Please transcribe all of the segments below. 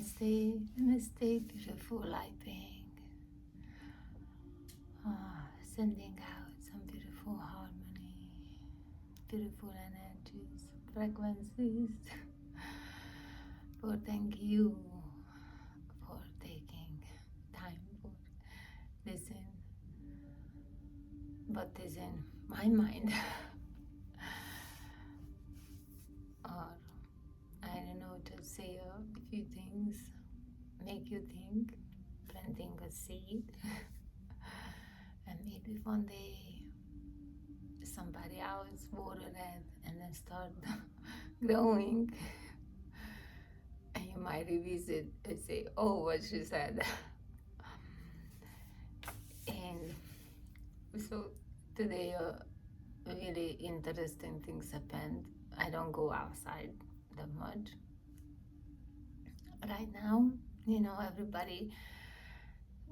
Namaste, namaste, beautiful light being. Sending out some beautiful harmony, beautiful energies, frequencies. For thank you for taking time for listen, what is in my mind, or I don't know, to say a few things, make you think, planting a seed. And maybe one day somebody else water it and then start growing. And you might revisit and say, oh, what she said. And so today really interesting things happened. I don't go outside that much. Right now, everybody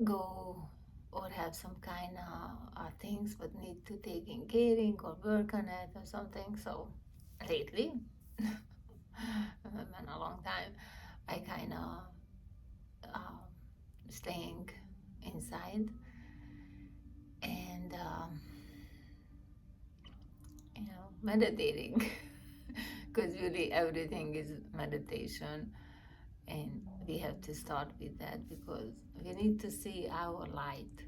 go or have some kind of things but need to taking caring or work on it or something. So lately, been a long time, I kind of staying inside and meditating because really everything is meditation. And we have to start with that because we need to see our light.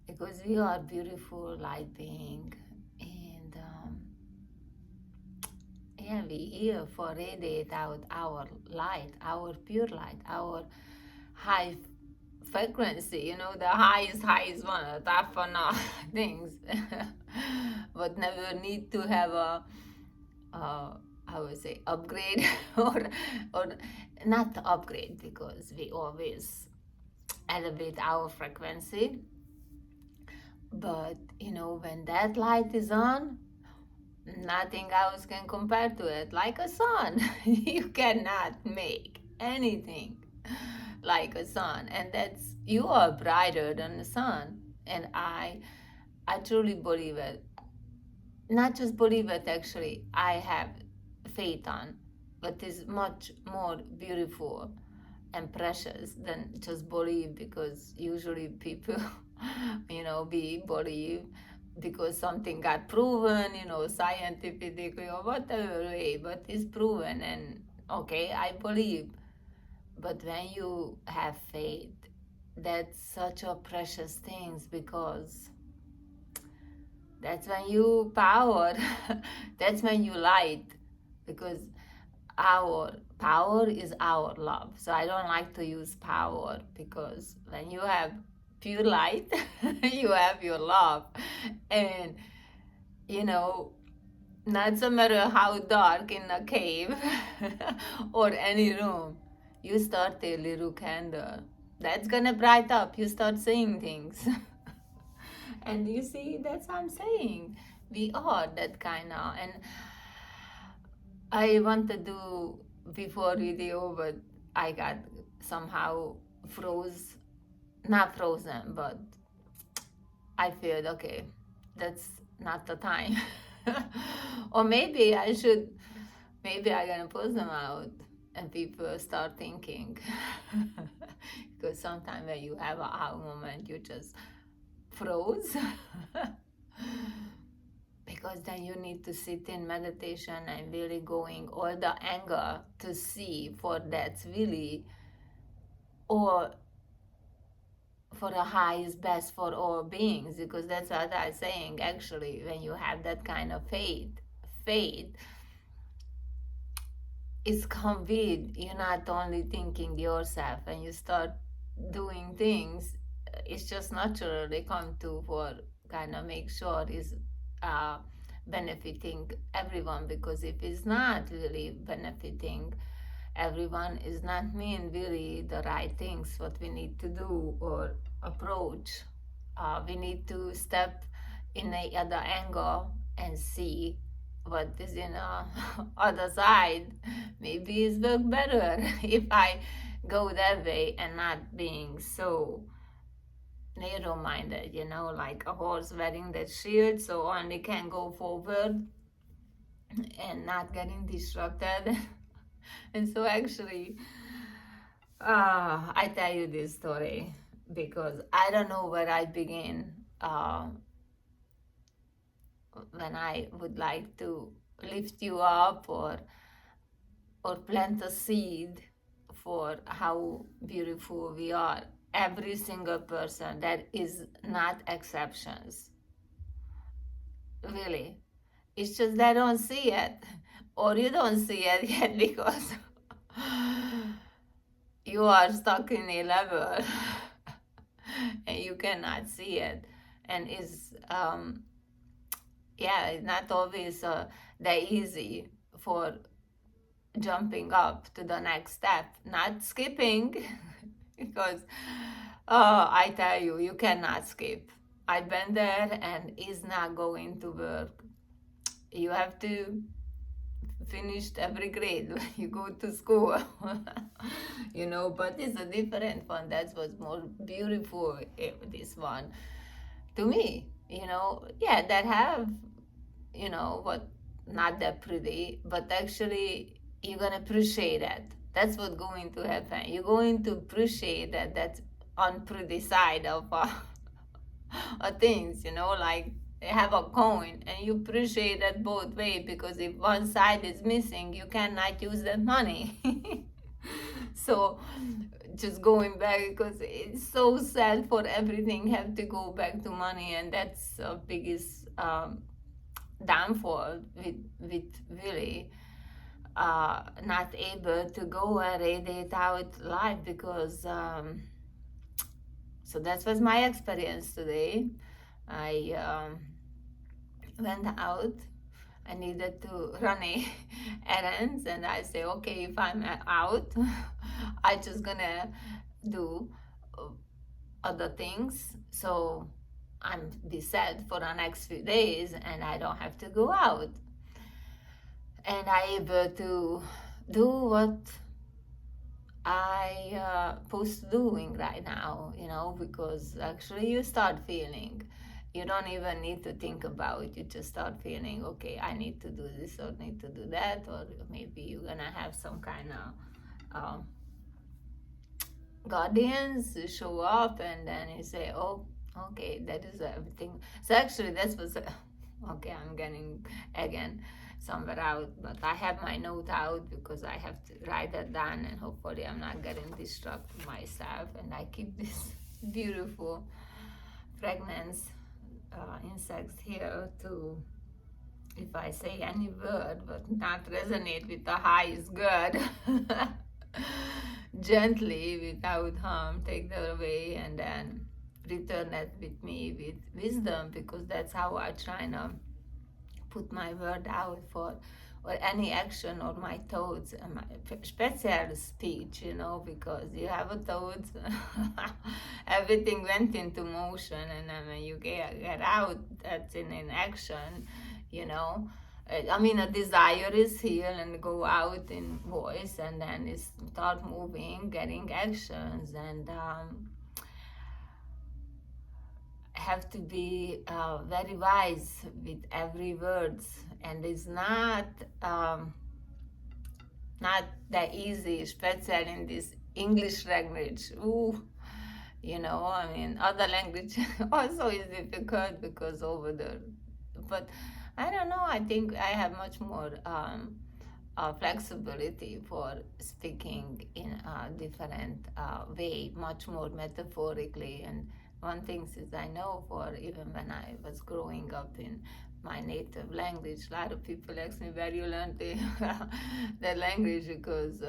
Because we are beautiful light being, and we here for radiate out our light, our pure light, our high frequency. The highest one, top one things, but never need to have a I would say upgrade or not upgrade, because we always elevate our frequency. But when that light is on, nothing else can compare to it. Like a sun, you cannot make anything like a sun, and that's, you are brighter than the sun. And I truly believe it. Not just believe it, actually, I have faith on, but is much more beautiful and precious than just believe, because usually people, we believe because something got proven, scientifically or whatever way, but it's proven, and okay, I believe. But when you have faith, that's such a precious thing, because that's when you power, that's when you light, because our power is our love. So I don't like to use power, because when you have pure light, you have your love. And, not so matter how dark in a cave or any room, you start a little candle. That's gonna bright up. You start saying things. And you see, that's what I'm saying. We are that kind of. And I want to do before video, but I got somehow not frozen, but I feel okay, that's not the time. Or maybe I'm gonna post them out and people start thinking. Because sometimes when you have a aha moment, you just froze. Because then you need to sit in meditation and really going all the anger to see for that's really, or for the highest best for all beings, because that's what I'm saying. Actually, when you have that kind of faith is come with, you're not only thinking yourself, and you start doing things, it's just naturally come to for kind of make sure is benefiting everyone. Because if it's not really benefiting everyone, is not mean really the right things what we need to do or approach. We need to step in the other angle and see what is in the other side. Maybe it's work better if I go that way and not being so narrow-minded, like a horse wearing that shield, so only can go forward and not getting disrupted. And so actually, I tell you this story because I don't know where I begin when I would like to lift you up or plant a seed for how beautiful we are. Every single person, that is not exceptions, really. It's just they don't see it, or you don't see it yet because you are stuck in a level and you cannot see it. And it's yeah, it's not always that easy for jumping up to the next step, not skipping, because I tell you, you cannot skip. I've been there and it's not going to work. You have to finish every grade when you go to school, but it's a different one. That's what's more beautiful, this one, to me, yeah, that have, what, not that pretty, but actually you're gonna appreciate it. That's what's going to happen. You're going to appreciate that unpretty side of things, like they have a coin and you appreciate that both ways, because if one side is missing, you cannot use that money. So just going back, because it's so sad for everything have to go back to money, and that's the biggest downfall with really not able to go and radiate out life, because so that was my experience today. I went out. I needed to run errands, and I say, okay, if I'm out, I just gonna do other things, so I'm be set for the next few days, and I don't have to go out, and I able to do what I post doing right now, because actually you start feeling. You don't even need to think about it. You just start feeling, okay, I need to do this or need to do that, or maybe you're gonna have some kind of guardians show up, and then you say, oh, okay, that is everything. So actually, that's what's okay. I'm getting again somewhere out, but I have my note out because I have to write that down, and hopefully I'm not getting distracted myself, and I keep this beautiful fragrance insects here to, if I say any word but not resonate with the highest good, gently, without harm, take that away, and then return it with me with wisdom, because that's how I try to put my word out for, or any action or my thoughts, and my special speech, because you have a thought, everything went into motion, and then when you get out, that's in action, you know. I mean, a desire is here and go out in voice, and then it start moving, getting actions, and have to be very wise with every words, and it's not that easy, especially in this English language. Ooh, I mean, other language also is difficult because over there, but I don't know. I think I have much more flexibility for speaking in a different way, much more metaphorically. And one thing is I know, for even when I was growing up in my native language, a lot of people ask me where you learned the language, because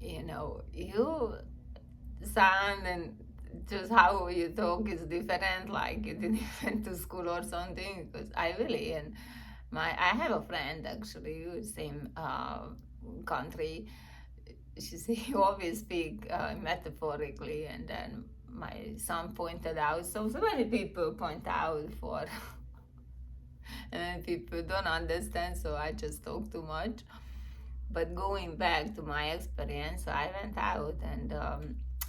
you sound and just how you talk is different, like you didn't even to school or something, because I really, and I have a friend actually same country. She say you always speak metaphorically, and then my son pointed out, so many people point out for and then people don't understand, so I just talk too much. But going back to my experience, I went out and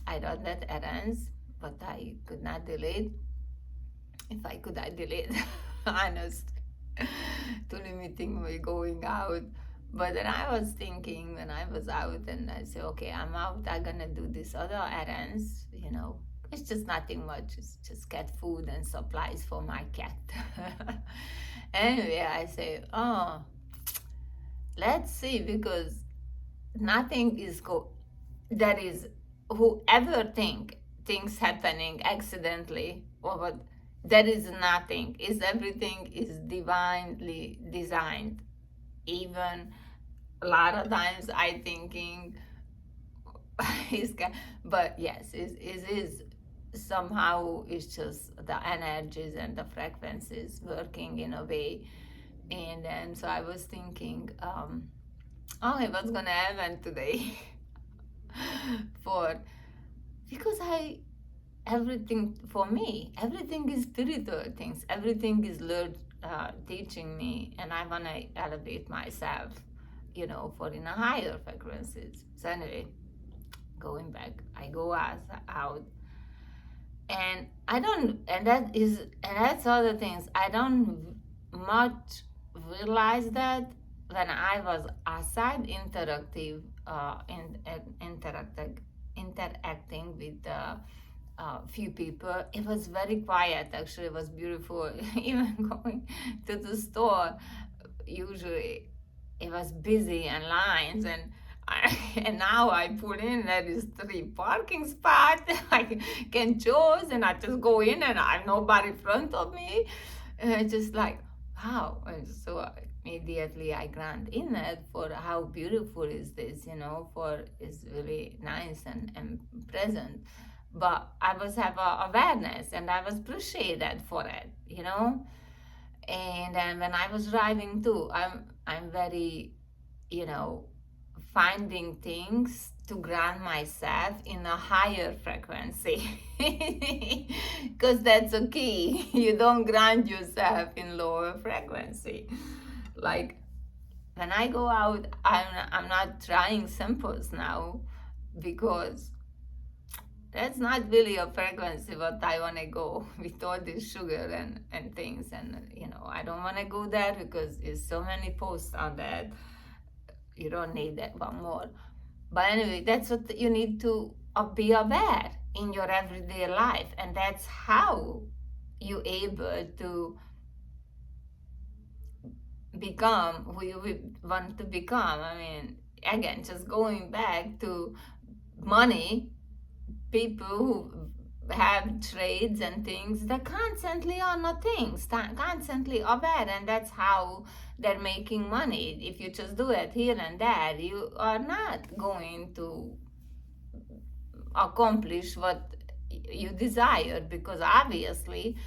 I done that errands, but I could not delete. If I could, I delete. Honest, to limiting my going out. But then I was thinking when I was out and I said, okay, I'm out, I'm gonna do this other errands, it's just nothing much. It's just cat food and supplies for my cat. Anyway, I say, oh, let's see, because nothing is that is, whoever think things happening accidentally or what, there is nothing. Is everything is divinely designed. Even a lot of times I thinking but yes, it is somehow, it's just the energies and the frequencies working in a way. And then so I was thinking, oh, what's gonna happen today? for Because everything for me, everything is spiritual things, everything is Lord teaching me, and I want to elevate myself, for in a higher frequencies. So anyway, going back, I go out, and I don't, and that's other things. I don't much realize that when I was outside interacting with few people. It was very quiet. Actually, it was beautiful. Even going to the store, usually it was busy and lines, and now I put in there is 3 parking spots. I can choose, and I just go in, and I have nobody in front of me. And it's just like, wow. And so immediately I grant in it for how beautiful is this, for it's really nice and present. But I was have a awareness, and I was appreciated for it. And then when I was driving too, I'm very, you know, finding things to ground myself in a higher frequency. Because that's a key. You don't ground yourself in lower frequency. Like when I go out, I'm not trying samples now, because that's not really a frequency what I want to go with all this sugar and things. And, I don't want to go there because there's so many posts on that. You don't need that one more. But anyway, that's what you need to be aware in your everyday life. And that's how you're able to become who you want to become. I mean, again, just going back to money, people who have trades and things, they're constantly on the things, constantly aware, and that's how they're making money. If you just do it here and there, you are not going to accomplish what you desire, because obviously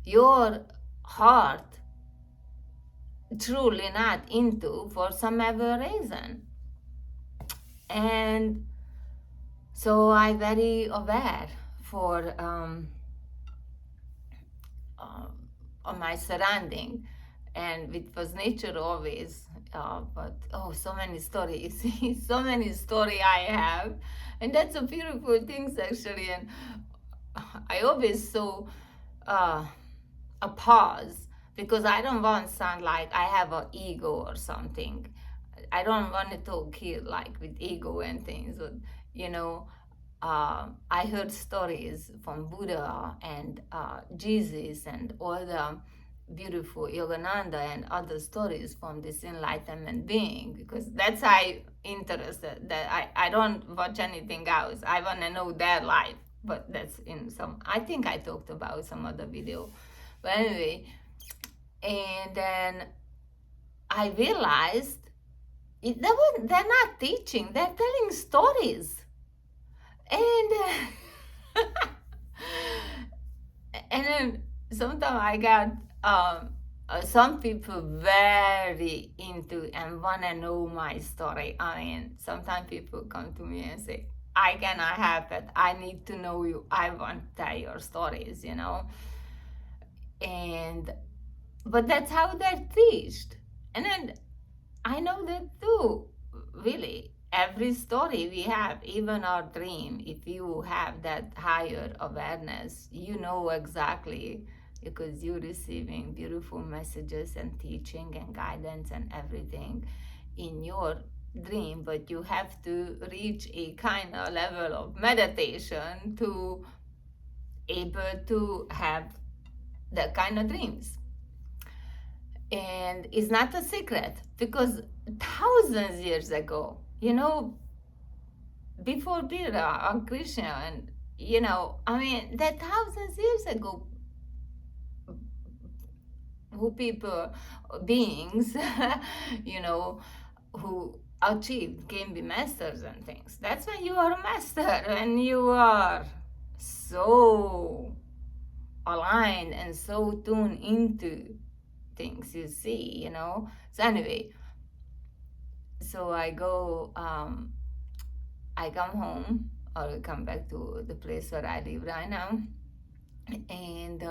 your heart truly not into for some other reason. And so I'm very aware for on my surrounding, and it was nature always. But so many stories, so many story I have, and that's a beautiful thing actually. And I always saw a pause, because I don't want to sound like I have an ego or something. I don't want to talk here like with ego and things. But, I heard stories from Buddha and Jesus and all the beautiful Yogananda and other stories from this enlightenment being, because that's how I'm interested. That I don't watch anything else. I want to know their life. But that's in some, I think I talked about some other video. But anyway, and then I realized they're not teaching, they're telling stories. And and then sometimes I got some people very into and want to know my story. I mean, sometimes people come to me and say, I cannot help it, I need to know you, I want to tell your stories, and but that's how they're taught. And then I know that too, really. Every story we have, even our dream, if you have that higher awareness, you know exactly, because you're receiving beautiful messages and teaching and guidance and everything. in your dream, but you have to reach a kind of level of meditation to able to have that kind of dreams. And it's not a secret because thousands years ago, before being a Christian, and I mean, that thousands years ago, who people, beings, you know, who achieved can be masters and things. That's when you are a master and you are so aligned and so tuned into things you see. So anyway, so I come home or come back to the place where I live right now, and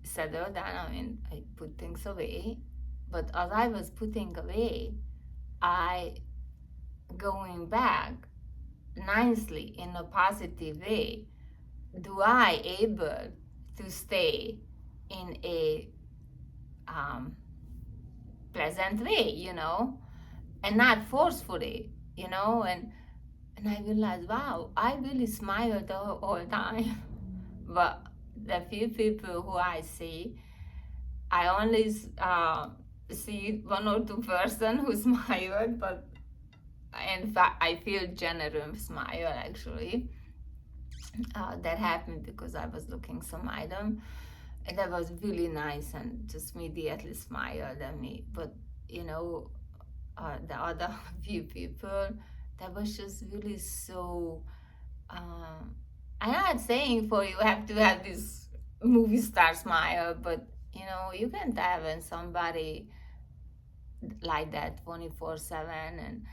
settle down. I mean, I put things away, but as I was putting away, I going back nicely in a positive way. Do I able to stay in a pleasant way, and not forcefully, and I realized, wow, I really smiled the whole time. But the few people who I see, I only see one or two person who smiled, but in fact, I feel genuine smile actually. That happened because I was looking some item, and that was really nice and just immediately smiled at me. But the other few people, that was just really so. I'm not saying for you have to have this movie star smile, but you can't have when somebody like that 24/7, and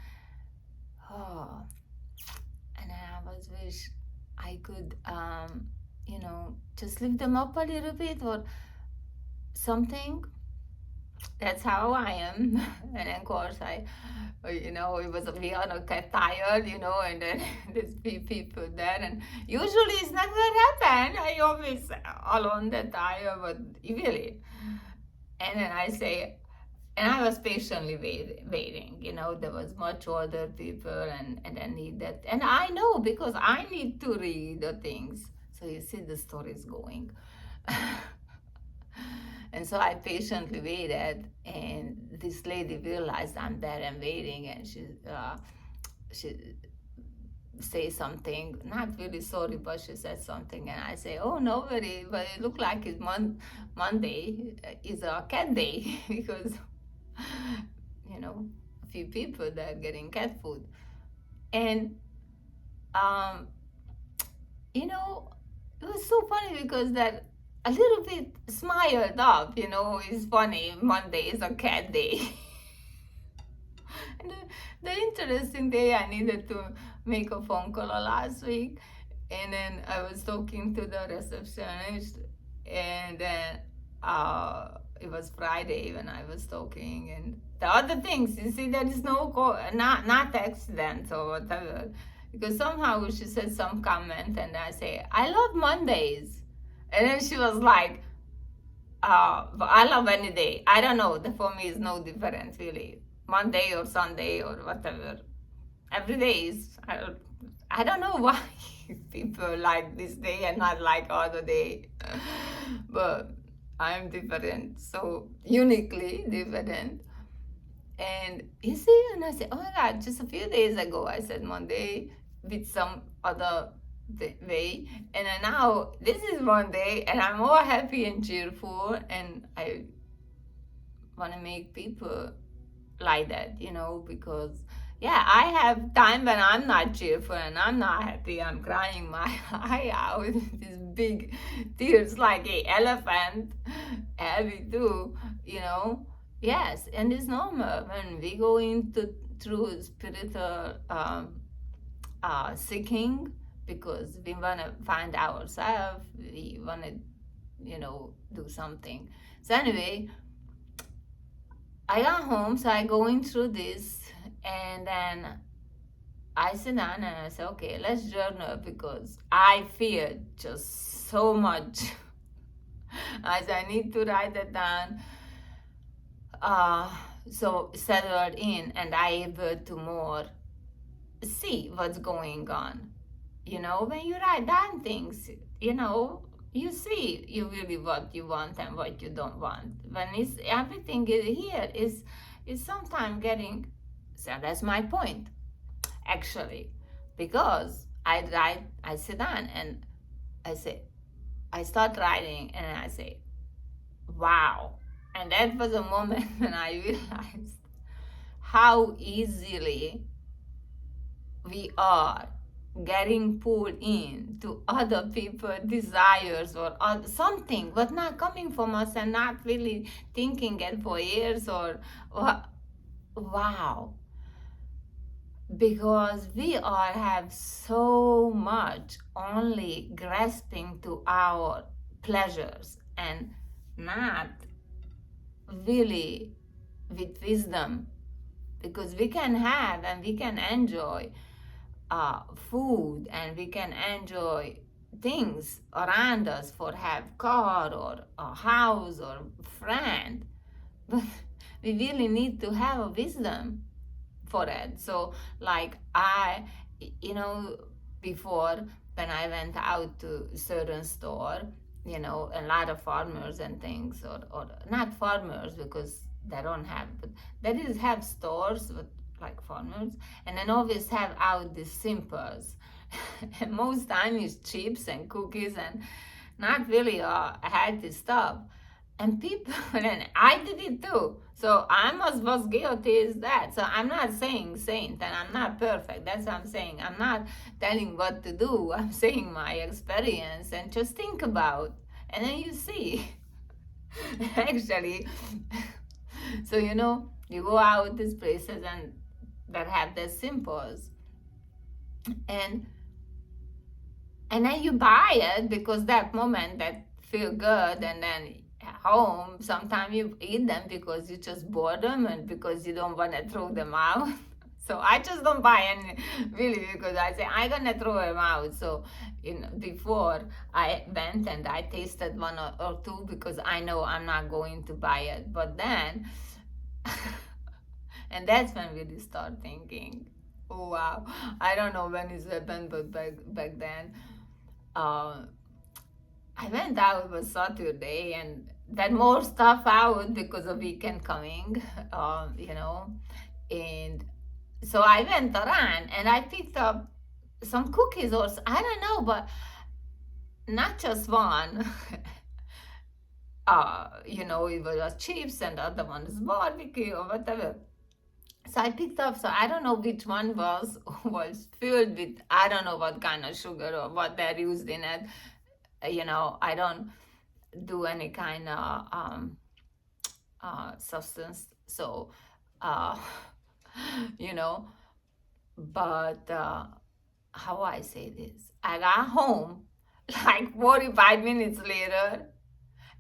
oh, and I was wish I could just lift them up a little bit or something. That's how I am. And of course it was we all get tired, and then there's people there, and usually it's not that happen. I always alone that tired, but really. And then I say, and I was patiently waiting. There was much older people, and I need that, and I know because I need to read the things. So you see the stories going. And so I patiently waited, and this lady realized I'm there and waiting, and she say something, not really sorry, but she said something, and I say, oh, no worry, but it looked like it's Monday is a cat day because a few people that are getting cat food, and it was so funny because that a little bit smiled up, it's funny. Monday is a cat day. And the interesting day, I needed to make a phone call last week, and then I was talking to the receptionist, and then it was Friday when I was talking, and the other things, you see, there is no not accident or whatever, because somehow she said some comment, and I say, I love Mondays, and then she was like, but I love any day. I don't know. For me, is no different really. Monday or Sunday or whatever. Every day is. I don't know why people like this day and not like other day, but I'm different. So uniquely different. And you see, and I said, oh my God, just a few days ago I said Monday with some other way, and then now this is Monday, and I'm more happy and cheerful, and I want to make people like that, because yeah, I have time when I'm not cheerful and I'm not happy. I'm crying my eye out with these big tears like a elephant, heavy too. Yes, and it's normal when we go into through spiritual seeking, because we want to find ourselves, we want to do something. So anyway, I got home, so I going through this, and then I sit down and I say, okay, let's journal, because I feel just so much As I need to write it down, uh, so settled in, and I able to more see what's going on. When you write down things, you see you really what you want and what you don't want. When it's everything is here is sometimes getting. So that's my point, actually, because I sit down and I say, I start writing and I say, wow. And that was a moment when I realized how easily we are getting pulled in to other people's desires or something but not coming from us and not really thinking it for years or wow, because we are have so much only grasping to our pleasures and not really with wisdom, because we can have and we can enjoy food and we can enjoy things around us for have car or a house or friend, but we really need to have a wisdom for it. So like before, when I went out to certain store, a lot of farmers and things, or not farmers because they don't have, but they is have stores with like farmers, and then always have out the simples. And most time is chips and cookies and not really healthy stuff. And people, and I did it too. So I'm as guilty as that. So I'm not saying saint and I'm not perfect. That's what I'm saying. I'm not telling what to do. I'm saying my experience and just think about. And then you see, actually. So, you go out these places and that have the simples. And then you buy it because that moment that feel good, and then at home sometimes you eat them because you just bought them and because you don't want to throw them out. So I just don't buy any really because I say I'm gonna throw them out. So before I went and I tasted one or two because I know I'm not going to buy it. But then and that's when we really start thinking, oh wow, I don't know when it happened, but back then uh, I went out, it was Saturday, and then more stuff out because of weekend coming, and so I went around and I picked up some cookies or I don't know, but not just one. It was chips and the other one is barbecue or whatever. So I picked up, so I don't know which one was filled with, I don't know what kind of sugar or what they're used in it. I don't do any kind of substance. So, uh, you know, but how I say this? I got home like 45 minutes later,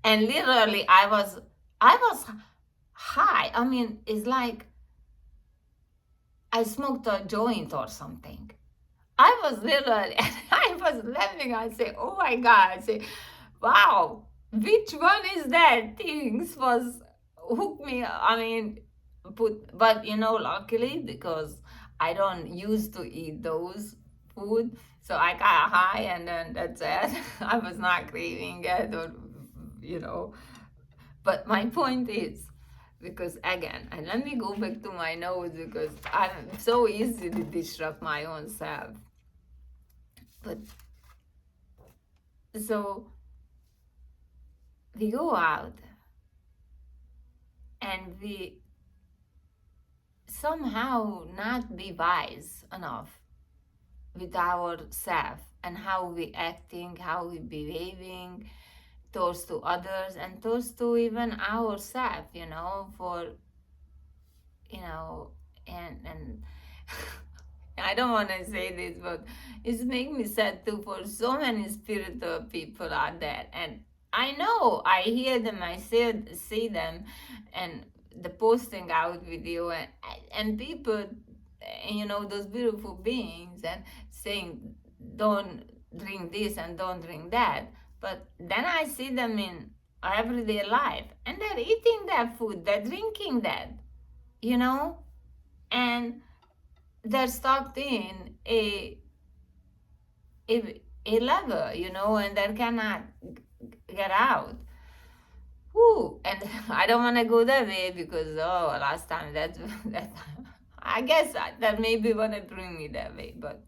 and literally I was high. I mean, it's like I smoked a joint or something. I was literally, and I was laughing. I say, oh my God. I say, wow, which one is that? Things was hooked me. I mean, but luckily because I don't used to eat those food. So I got high and then that's it. I was not craving it or, you know. But my point is, because again, and let me go back to my nose because I'm so easy to disrupt my own self. But so we go out and we somehow not be wise enough with ourself and how we acting, how we behaving towards to others and towards to even ourselves, for and I don't want to say this, but it's making me sad too for so many spiritual people out there. And I know I hear them, I see them, and the posting out video, and people, those beautiful beings, and saying, don't drink this and don't drink that. But then I see them in everyday life, and they're eating that food, they're drinking that, you know, and they're stuck in a level, and they cannot get out. Whew. And I don't want to go that way because last time that I guess that maybe wanna bring me that way, but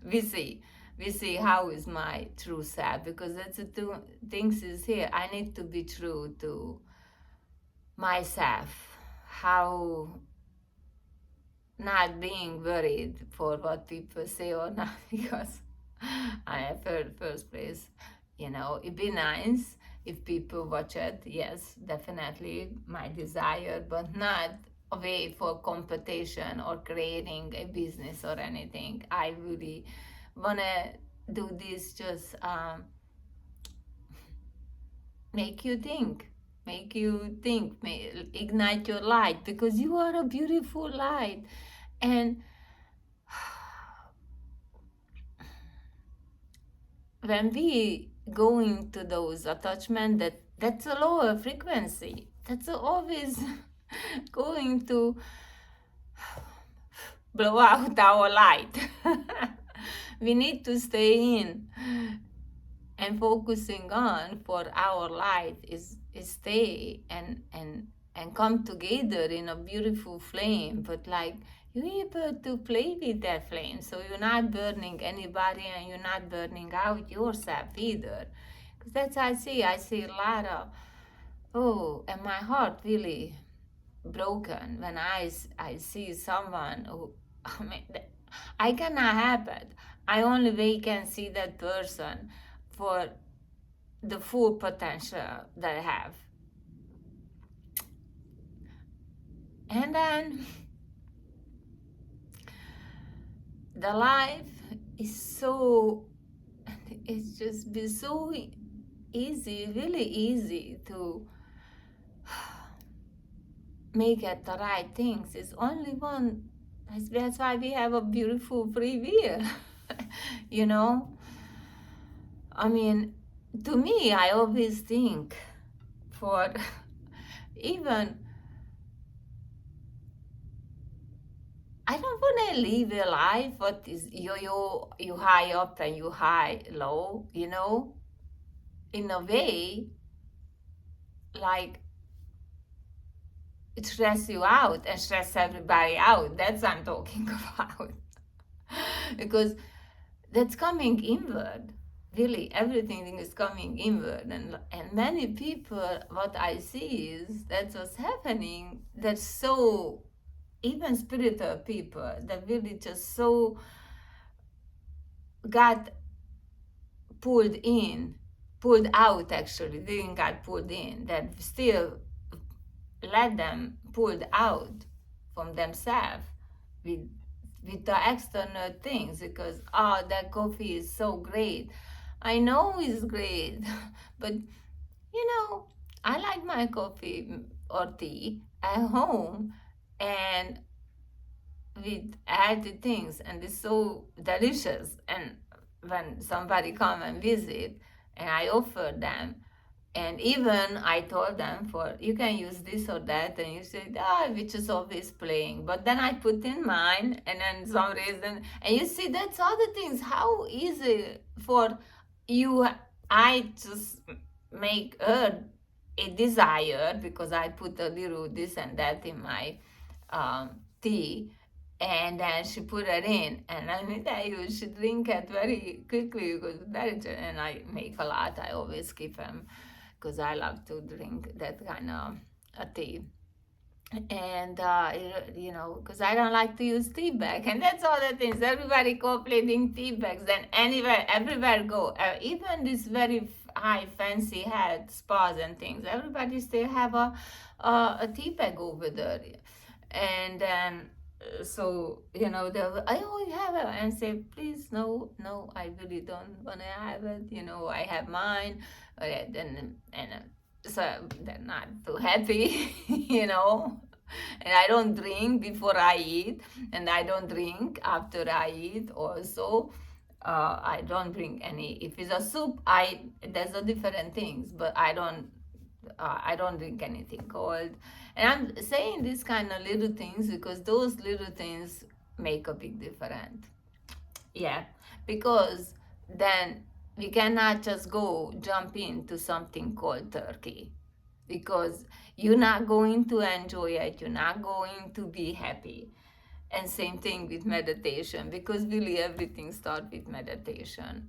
we see. We see how is my true self, because that's the two things is here. I need to be true to myself. How not being worried for what people say or not, because I have heard first place, it'd be nice if people watch it. Yes, definitely my desire, but not a way for competition or creating a business or anything. I really wanna do this just make you think, ignite your light, because you are a beautiful light. And when we go into those attachment, that's a lower frequency, that's always going to blow out our light. We need to stay in and focusing on for our light is stay and come together in a beautiful flame, but like you're able to play with that flame, so you're not burning anybody and you're not burning out yourself either. Because that's I see a lot of, and my heart really broken when I see someone who, I mean, I cannot help it. I only way can see that person for the full potential that I have. And then the life is so, it's just been so easy, really easy to make it the right things. It's only one. That's why we have a beautiful free will. you know I mean, to me, I always think for even, I don't want to live a life what is you high up and you high low, in a way, like it stress you out and stress everybody out. That's what I'm talking about. Because that's coming inward. Really, everything is coming inward, and many people, what I see is that's what's happening. That's so, even spiritual people that really just so got pulled out, actually didn't got pulled in, that still let them pulled out from themselves with the external things, because that coffee is so great. I know it's great, but I like my coffee or tea at home and with healthy things, and it's so delicious. And when somebody come and visit, and I offer them, and even I told them, for you can use this or that, and you say, which is always playing. But then I put in mine, and then some reason, and you see, that's other things. How easy for you, I just make her a desire, because I put a little this and that in my tea, and then she put it in, and let me tell you, she drink it very quickly, because and I make a lot. I always keep them, because I love to drink that kind of tea. And because I don't like to use tea bag, and that's all the things. Everybody complaining tea bags, then everywhere go. Even this very high fancy head spas and things, everybody still have a tea bag over there. And then so they'll, you have it, and say, please, no, I really don't want to have it. I have mine. And so they're not too happy. And I don't drink before I eat, and I don't drink after I eat also. I don't drink any. If it's a soup, there's a different things, but I don't I don't drink anything cold. And I'm saying these kind of little things because those little things make a big difference. Yeah, because then we cannot just go jump into something called turkey because you're not going to enjoy it, you're not going to be happy. And same thing with meditation because really everything starts with meditation.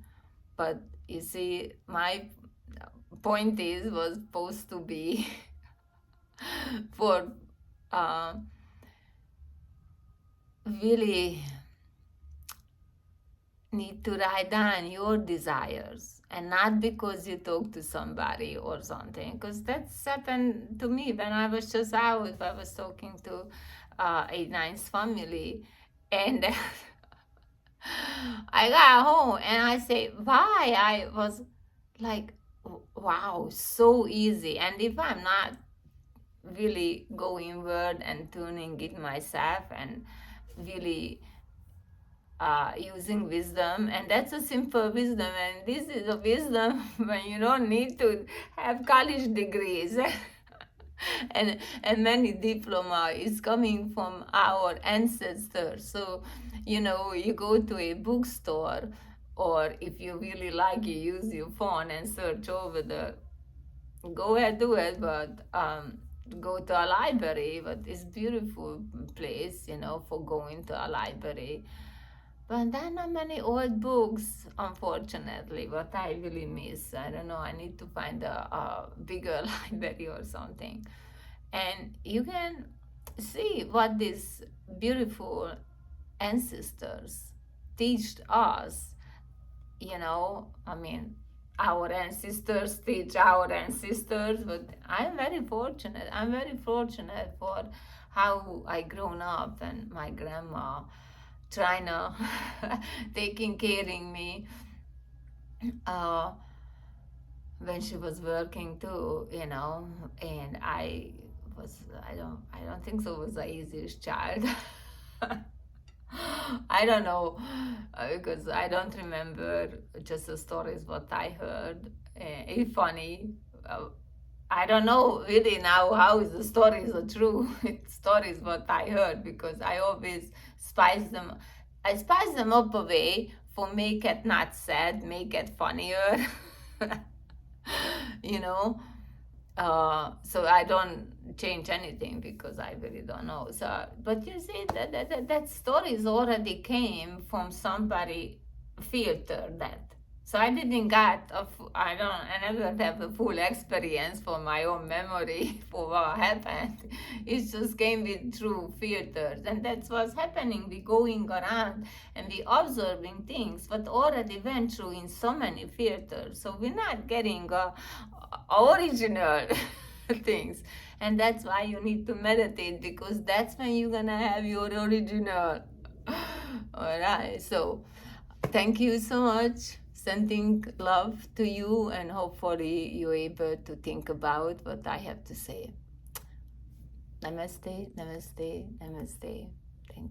But you see, my point is was supposed to be for uh, really need to write down your desires and not because you talk to somebody or something because that's happened to me when I was just out. I was talking to a nice family and I got home and I say why I was like wow, so easy. And if I'm not really going inward and tuning it myself and really using wisdom, and that's a simple wisdom, and this is a wisdom when you don't need to have college degrees and many diploma is coming from our ancestors. So you go to a bookstore, or if you really like, you use your phone and search over the, go ahead, do it, but go to a library. But it's beautiful place, for going to a library. But there are not many old books, unfortunately, what I really miss. I don't know, I need to find a bigger library or something. And you can see what these beautiful ancestors teach us, I mean, our ancestors teach our ancestors, but I'm very fortunate. I'm very fortunate for how I grown up and my grandma trying to taking caring me uh, when she was working too, and I don't think so was the easiest child. I don't know because I don't remember just the stories what I heard. It's funny. Uh, I don't know really now how is the stories are true. It's stories what I heard because I always spice them. I spice them up a way for make it not sad, make it funnier. you know so I don't change anything because I really don't know. So, but you see that stories already came from somebody filtered that. So I didn't get I never have a full experience for my own memory for what happened. It just came with true filters, and that's what's happening. We going around and we observing things, but already went through in so many filters. So we're not getting original things, and that's why you need to meditate because that's when you're gonna have your original. All right, so thank you so much. Sending love to you, and hopefully you're able to think about what I have to say. Namaste, namaste, namaste. Thank you.